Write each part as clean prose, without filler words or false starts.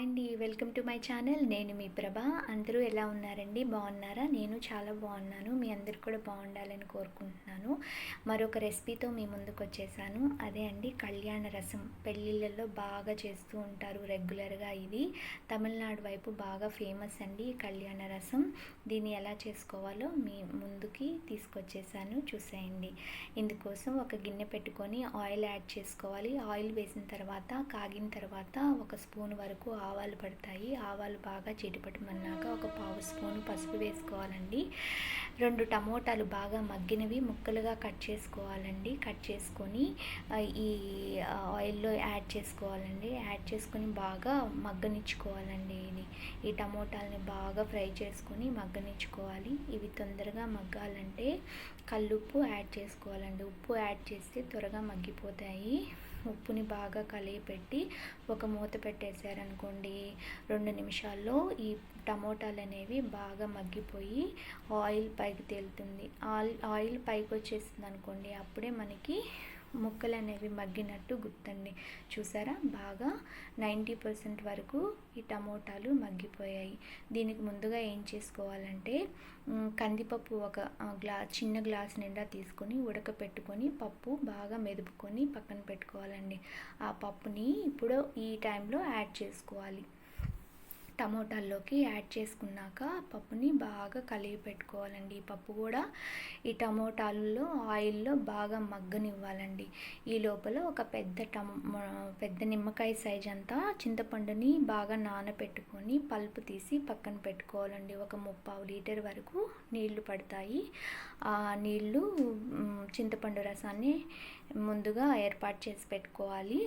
Hi అండి. Welcome to my channel. నేను మీ ప్రభ. అందరూ ఎలా ఉన్నారండి? బాగున్నారా? నేను చాలా బాగున్నాను. మీ అందరు కూడా బాగుండాలని కోరుకుంటున్నాను. మరొక రెసిపీతో మీ ముందుకు వచ్చేసాను. అదే అండి కళ్యాణ రసం. పెళ్ళిళ్ళల్లో బాగా చేస్తూ ఉంటారు రెగ్యులర్గా. ఇది తమిళనాడు వైపు బాగా ఫేమస్ అండి ఈ కళ్యాణ రసం. దీన్ని ఎలా చేసుకోవాలో మీ ముందుకి తీసుకొచ్చేసాను, చూసేయండి. ఇందుకోసం ఒక గిన్నె పెట్టుకొని ఆయిల్ యాడ్ చేసుకోవాలి. ఆయిల్ వేసిన తర్వాత కాగిన తర్వాత ఒక స్పూన్ వరకు ఆవాలు పడతాయి. ఆవాలు బాగా చిటపటమన్నాక ఒక పావు స్పూను పసుపు వేసుకోవాలండి. 2 టమోటాలు బాగా మగ్గినవి ముక్కలుగా కట్ చేసుకోవాలండి. కట్ చేసుకొని ఈ ఆయిల్లో యాడ్ చేసుకోవాలండి. యాడ్ చేసుకొని బాగా మగ్గనిచ్చుకోవాలండి. ఈ టమోటాలని బాగా ఫ్రై చేసుకొని మగ్గనిచ్చుకోవాలి. ఇవి తొందరగా మగ్గాలంటే కల్లుప్పు యాడ్ చేసుకోవాలండి. ఉప్పు యాడ్ చేస్తే త్వరగా మగ్గిపోతాయి. ఉప్పుని బాగా కలిపెట్టి ఒక మూత పెట్టేశారనుకోండి, 2 నిమిషాల్లో ఈ టమోటాలు అనేవి బాగా మగ్గిపోయి ఆయిల్ పైకి తేలుతుంది. ఆయిల్ పైకి వచ్చేసింది అనుకోండి, అప్పుడే మనకి ముక్కలు అనేవి మగ్గినట్టు గుర్తండి. చూసారా, బాగా 90% వరకు ఈ టమోటాలు మగ్గిపోయాయి. దీనికి ముందుగా ఏం చేసుకోవాలంటే కందిపప్పు ఒక చిన్న గ్లాస్ నిండా తీసుకొని ఉడకపెట్టుకొని పప్పు బాగా మెదుపుకొని పక్కన పెట్టుకోవాలండి. ఆ పప్పుని ఇప్పుడు ఈ టైంలో యాడ్ చేసుకోవాలి. టమోటాల్లోకి యాడ్ చేసుకున్నాక పప్పుని బాగా కలిపి పెట్టుకోవాలండి. ఈ పప్పు కూడా ఈ టమోటాల్లో ఆయిల్లో బాగా మగ్గనివ్వాలండి. ఈ లోపల ఒక పెద్ద నిమ్మకాయ సైజ్ అంతా చింతపండుని బాగా నానబెట్టుకొని పల్పు తీసి పక్కన పెట్టుకోవాలండి. ఒక 3/4 లీటర్ వరకు నీళ్లు పడతాయి. ఆ నీళ్లు చింతపండు రసాన్ని ముందుగా ఏర్పాటు చేసి పెట్టుకోవాలి.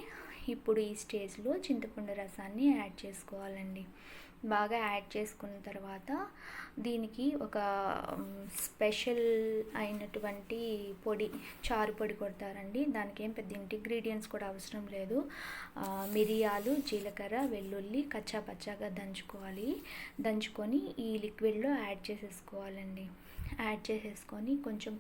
ఇప్పుడు ఈ స్టేజ్లో చింతపండు రసాన్ని యాడ్ చేసుకోవాలండి. బాగా యాడ్ చేసుకున్న తర్వాత దీనికి ఒక స్పెషల్ అయినటువంటి పొడి, చారు పొడి కొడతారండి. దానికి ఏం పెద్ద ఇంగ్రీడియంట్స్ కూడా అవసరం లేదు. మిరియాలు, జీలకర్ర, వెల్లుల్లి కచ్చా పచ్చాగా దంచుకొని ఈ లిక్విడ్లో యాడ్ చేసేసుకోవాలండి. యాడ్ చేసేసుకొని కొంచెం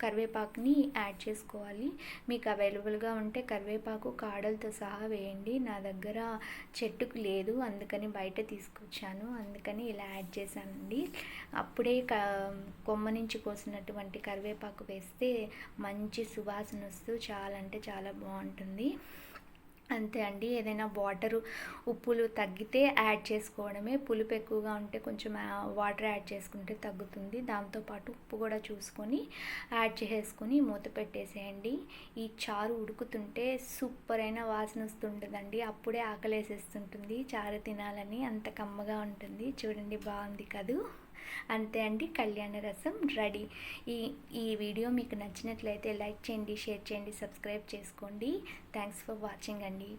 కరివేపాకుని యాడ్ చేసుకోవాలి. మీకు అవైలబుల్గా ఉంటే కరివేపాకు కాడలతో సహా వేయండి. నా దగ్గర చెట్టుకు లేదు, అందుకని బయట తీసుకొచ్చాను, అందుకని ఇలా యాడ్ చేశానండి. అప్పుడే కొమ్మ నుంచి కోసినటువంటి కరివేపాకు వేస్తే మంచి సువాసన వస్తూ చాలా అంటే చాలా బాగుంటుంది. అంతే అండి. ఏదైనా ఉప్పులు తగ్గితే యాడ్ చేసుకోవడమే. పులుపు ఎక్కువగా ఉంటే కొంచెం వాటర్ యాడ్ చేసుకుంటే తగ్గుతుంది. దాంతోపాటు ఉప్పు కూడా చూసుకొని యాడ్ చేసుకొని మూత పెట్టేసేయండి. ఈ చారు ఉడుకుతుంటే సూపర్ అయిన వాసన వస్తుంటుందండి. అప్పుడే ఆకలేసేస్తుంటుంది చారు తినాలని, అంత కమ్మగా ఉంటుంది. చూడండి, బాగుంది కదూ. అంతే అండి, కళ్యాణ రసం రెడీ. ఈ వీడియో మీకు నచ్చినట్లయితే లైక్ చేయండి, షేర్ చేయండి, సబ్స్క్రైబ్ చేసుకోండి. థ్యాంక్స్ ఫర్ వాచింగ్ అండి.